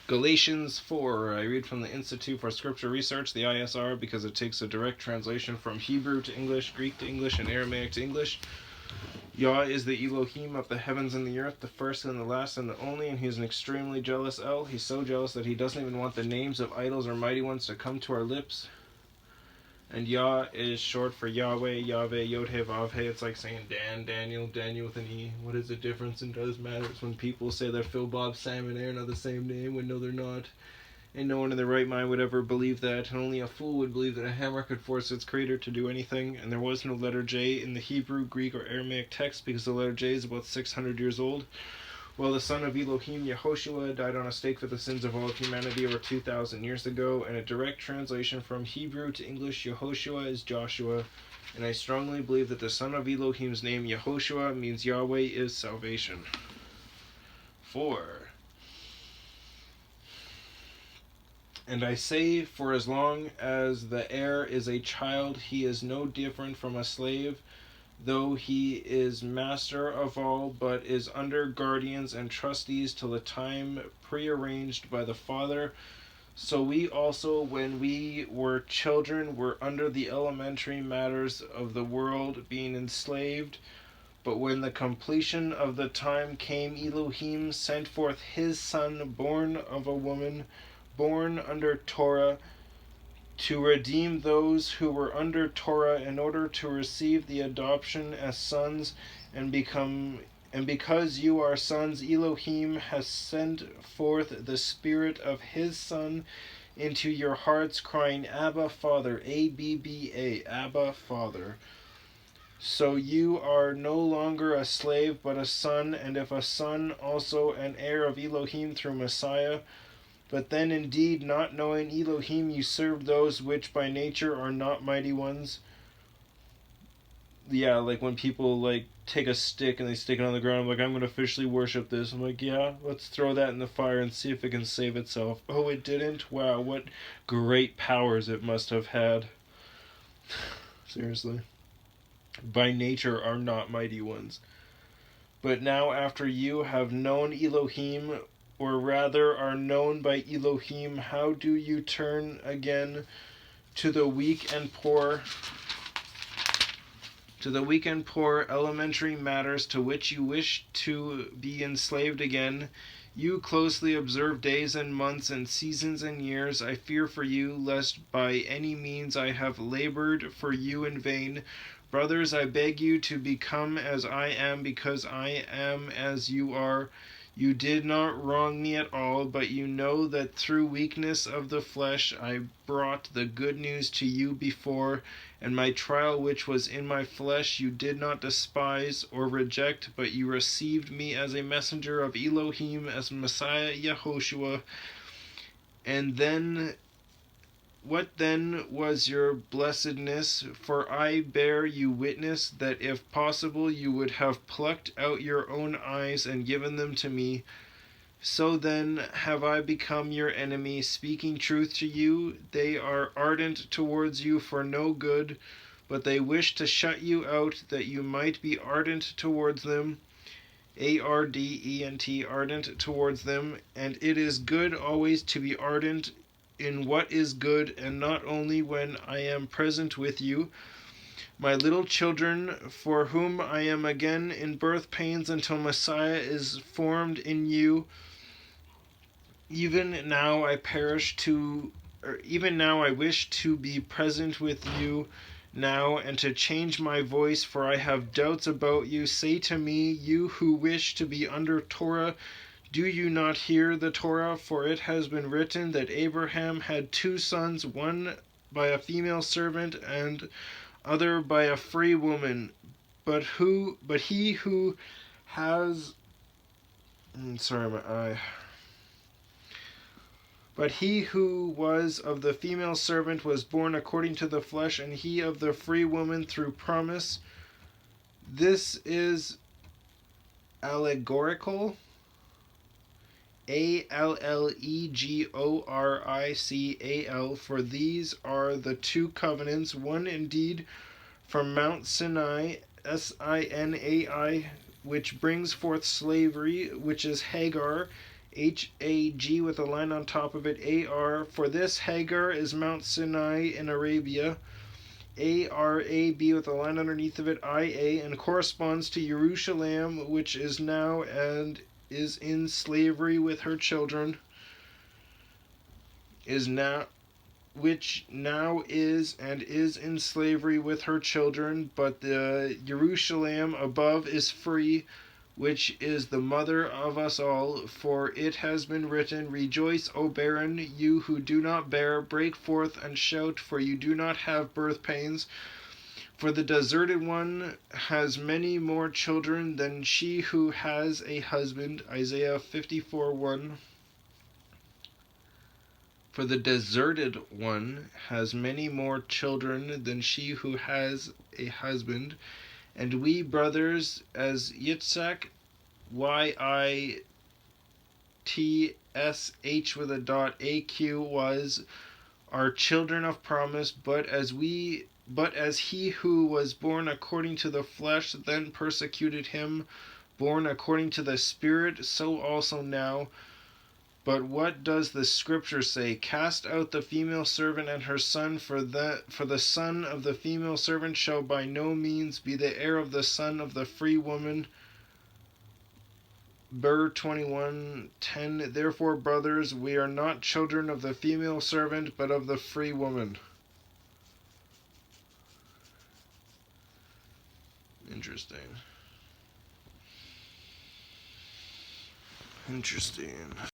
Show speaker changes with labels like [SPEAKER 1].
[SPEAKER 1] Galatians 4. I read from the Institute for Scripture Research, the ISR, because it takes a direct translation from Hebrew to English, Greek to English, and Aramaic to English. Yah is the Elohim of the heavens and the earth, the first and the last and the only, and he's an extremely jealous El. He's so jealous that he doesn't even want the names of idols or mighty ones to come to our lips. And Yah is short for YahWeh, Yahweh, Yod-He, Vav-He. It's like saying Dan, Daniel, Daniel with an E. What is the difference? And does matter. It's when people say that Phil, Bob, Sam, and Aaron are the same name when no, they're not. And no one in their right mind would ever believe that. And only a fool would believe that a hammer could force its creator to do anything. And there was no letter J in the Hebrew, Greek, or Aramaic text because the letter J is about 600 years old. Well, the son of Elohim, Yahoshua, died on a stake for the sins of all of humanity over 2,000 years ago, and a direct translation from Hebrew to English, Yahoshua, is Joshua, and I strongly believe that the son of Elohim's name, Yahoshua, means Yahweh is salvation. 4. And I say, for as long as the heir is a child, he is no different from a slave, though he is master of all, but is under guardians and trustees till the time prearranged by the Father. So we also, when we were children, were under the elementary matters of the world, being enslaved. But when the completion of the time came, Elohim sent forth his Son, born of a woman, born under Torah, to redeem those who were under Torah in order to receive the adoption as sons, and because you are sons, Elohim has sent forth the Spirit of his Son into your hearts, crying, Abba, Father, A-B-B-A, Abba, Father. So you are no longer a slave, but a son, and if a son, also an heir of Elohim through Messiah. But then indeed, not knowing Elohim, you serve those which by nature are not mighty ones. Yeah, like when people take a stick and they stick it on the ground, I'm like, I'm going to officially worship this. I'm like, yeah, let's throw that in the fire and see if it can save itself. Oh, it didn't? Wow, what great powers it must have had. Seriously. By nature are not mighty ones. But now after you have known Elohim, or rather are known by Elohim, how do you turn again to the weak and poor elementary matters to which you wish to be enslaved again? You closely observe days and months and seasons and years. I fear for you, lest by any means I have labored for you in vain. Brothers, I beg you to become as I am, because I am as you are. You did not wrong me at all, but you know that through weakness of the flesh I brought the good news to you before, and my trial which was in my flesh you did not despise or reject, but you received me as a messenger of Elohim, as Messiah Yahoshua. And then, what then was your blessedness? For I bear you witness that if possible you would have plucked out your own eyes and given them to me. So then have I become your enemy, speaking truth to you. They are ardent towards you for no good, but they wish to shut you out, that you might be ardent towards them. A-R-D-E-N-T, ardent towards them. And it is good always to be ardent in what is good, and not only when I am present with you. My little children, for whom I am again in birth pains until Messiah is formed in you, even now I wish to be present with you now, and to change my voice, for I have doubts about you. Say to me, you who wish to be under Torah, do you not hear the Torah? For it has been written that Abraham had 2 sons, one by a female servant and other by a free woman. But he who was of the female servant was born according to the flesh, and he of the free woman through promise. This is allegorical. Allegorical, for these are the 2 covenants, one indeed from Mount Sinai, Sinai, which brings forth slavery, which is Hagar, Hag with a line on top of it, Ar. For this Hagar is Mount Sinai in Arabia. Arab with a line underneath of it, Ia, and corresponds to Jerusalem, which is now and is in slavery with her children. Which now is and is in slavery with her children, but the Jerusalem above is free, which is the mother of us all. For it has been written, Rejoice, O barren, you who do not bear, break forth and shout, for you do not have birth pains. For the deserted one has many more children than she who has a husband. Isaiah 54:1. For the deserted one has many more children than she who has a husband. And we, brothers, as Yitzhak, Yitsh with a dot, AQ was, are children of promise, but as he who was born according to the flesh then persecuted him born according to the Spirit, so also now. But what does the scripture say? Cast out the female servant and her son, for the son of the female servant shall by no means be the heir of the son of the free woman. Ber 21:10. Therefore, brothers, we are not children of the female servant, but of the free woman. Interesting.